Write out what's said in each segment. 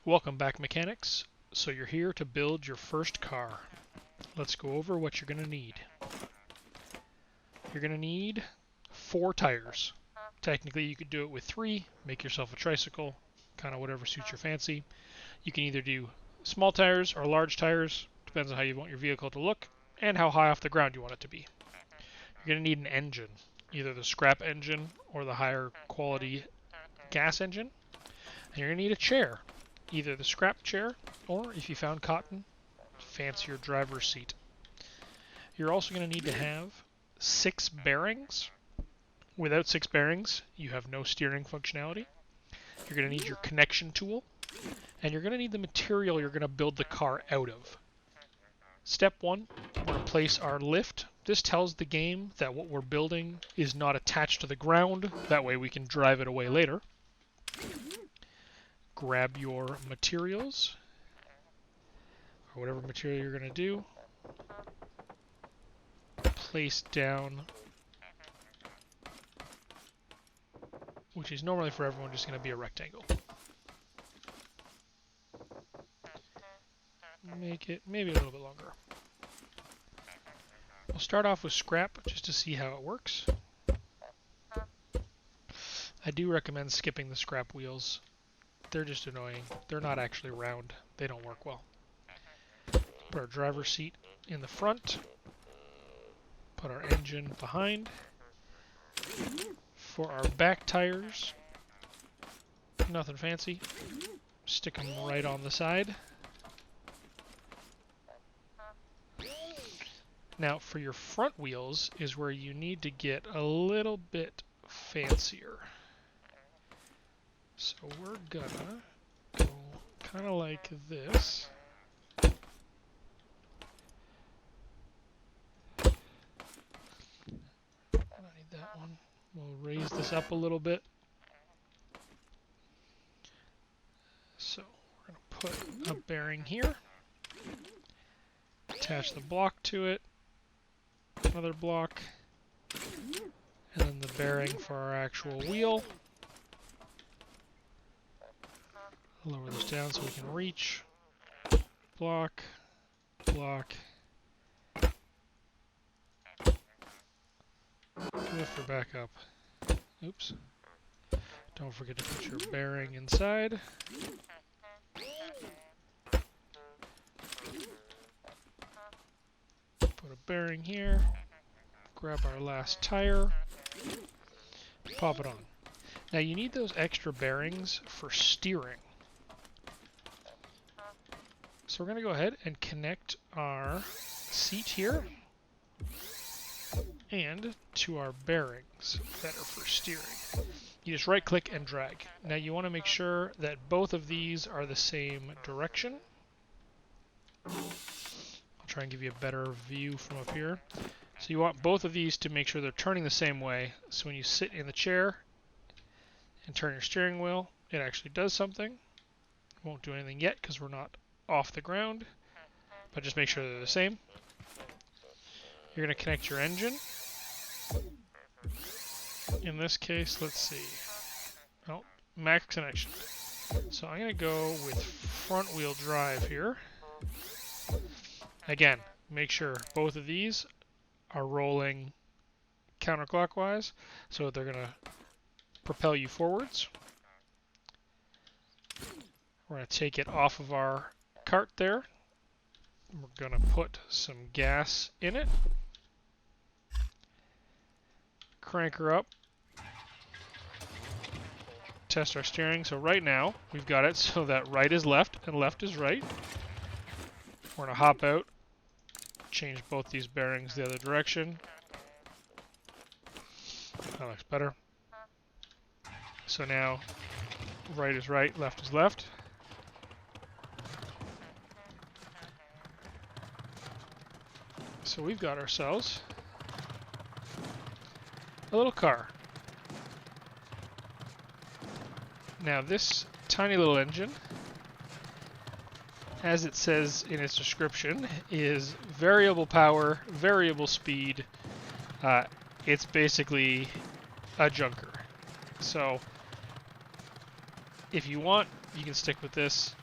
Welcome back, mechanics. So you're here to build your first car. Let's go over what you're going to need. You're going to need 4 tires. Technically, you could do it with 3, make yourself a tricycle, kind of whatever suits your fancy. You can either do small tires or large tires, depends on how you want your vehicle to look, and how high off the ground you want it to be. You're going to need an engine, either the scrap engine or the higher quality gas engine. And you're going to need a chair, either the scrap chair or, if you found cotton, fancier driver's seat. You're also going to need to have 6 bearings. Without 6 bearings, you have no steering functionality. You're going to need your connection tool, and you're going to need the material you're going to build the car out of. Step 1, we're going to place our lift. This tells the game that what we're building is not attached to the ground. That way we can drive it away later. Grab your materials, or whatever material you're going to do. Place down, which is normally for everyone just going to be a rectangle. Make it maybe a little bit longer. We'll start off with scrap just to see how it works. I do recommend skipping the scrap wheels. They're just annoying. They're not actually round. They don't work well. Put our driver's seat in the front. Put our engine behind. For our back tires, nothing fancy. Stick them right on the side. Now for your front wheels is where you need to get a little bit fancier. So we're gonna go kind of like this. I need that one. We'll raise this up a little bit. So we're going to put a bearing here. Attach the block to it. Another block. And then the bearing for our actual wheel. Lower this down so we can reach. Block. Block. Lift her back up. Oops. Don't forget to put your bearing inside. Put a bearing here. Grab our last tire. Pop it on. Now you need those extra bearings for steering. So we're going to go ahead and connect our seat here and to our bearings that are for steering. You just right click and drag. Now you want to make sure that both of these are the same direction. I'll try and give you a better view from up here. So you want both of these to make sure they're turning the same way. So when you sit in the chair and turn your steering wheel, it actually does something. It won't do anything yet because we're not off the ground, but just make sure they're the same. You're going to connect your engine. In this case, let's see. Oh, max connection. So I'm going to go with front wheel drive here. Again, make sure both of these are rolling counterclockwise so they're going to propel you forwards. We're going to take it off of our cart there. We're going to put some gas in it. Crank her up. Test our steering. So right now we've got it so that right is left and left is right. We're going to hop out, change both these bearings the other direction. That looks better. So now right is right, left is left. So we've got ourselves a little car. Now this tiny little engine, as it says in its description, is variable power, variable speed. It's basically a junker. So if you want, you can stick with this.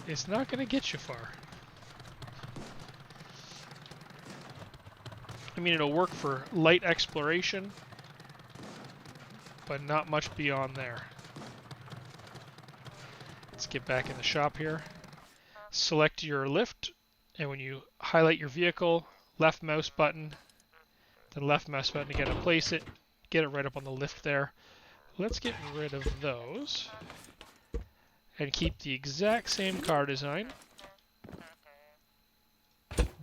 it's not going to get you far. I mean, it'll work for light exploration, but not much beyond there. Let's get back in the shop here. Select your lift, and when you highlight your vehicle, left mouse button, then left mouse button again to place it, get it right up on the lift there. Let's get rid of those and keep the exact same car design,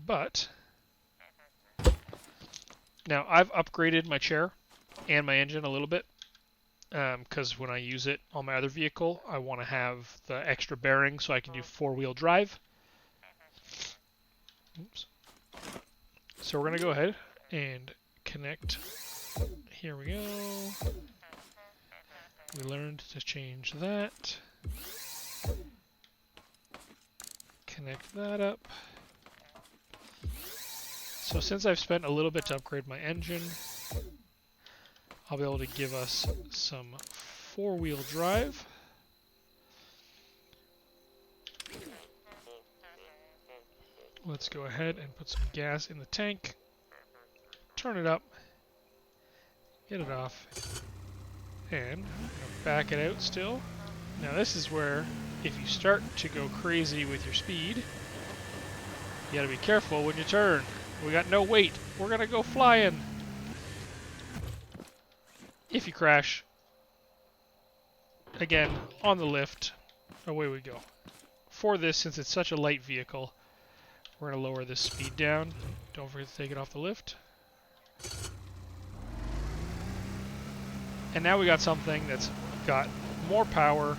but now I've upgraded my chair and my engine a little bit because when I use it on my other vehicle, I want to have the extra bearing so I can do four-wheel drive. Oops. So we're going to go ahead and connect. Here we go. We learned to change that. Connect that up. So since I've spent a little bit to upgrade my engine, I'll be able to give us some four-wheel drive. Let's go ahead and put some gas in the tank. Turn it up. Get it off. And back it out still. Now this is where, if you start to go crazy with your speed, you gotta be careful when you turn. We got no weight. We're gonna go flying. If you crash, again, on the lift, away we go. For this, since it's such a light vehicle, we're gonna lower this speed down. Don't forget to take it off the lift. And now we got something that's got more power.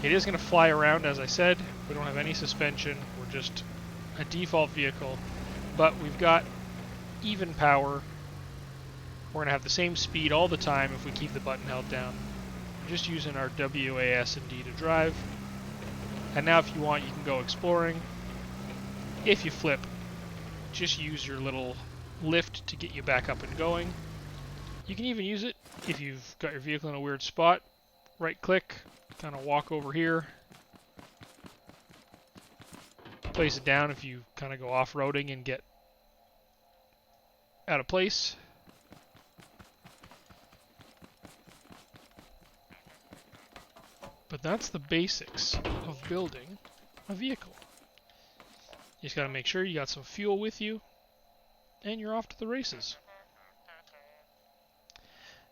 It is going to fly around, as I said. We don't have any suspension. We're just a default vehicle. But we've got even power. We're going to have the same speed all the time if we keep the button held down. We're just using our WAS and D to drive. And now if you want, you can go exploring. If you flip, just use your little lift to get you back up and going. You can even use it if you've got your vehicle in a weird spot. Right click, kind of walk over here. Place it down if you kind of go off-roading and get out of place. But that's the basics of building a vehicle. You just got to make sure you got some fuel with you, and you're off to the races.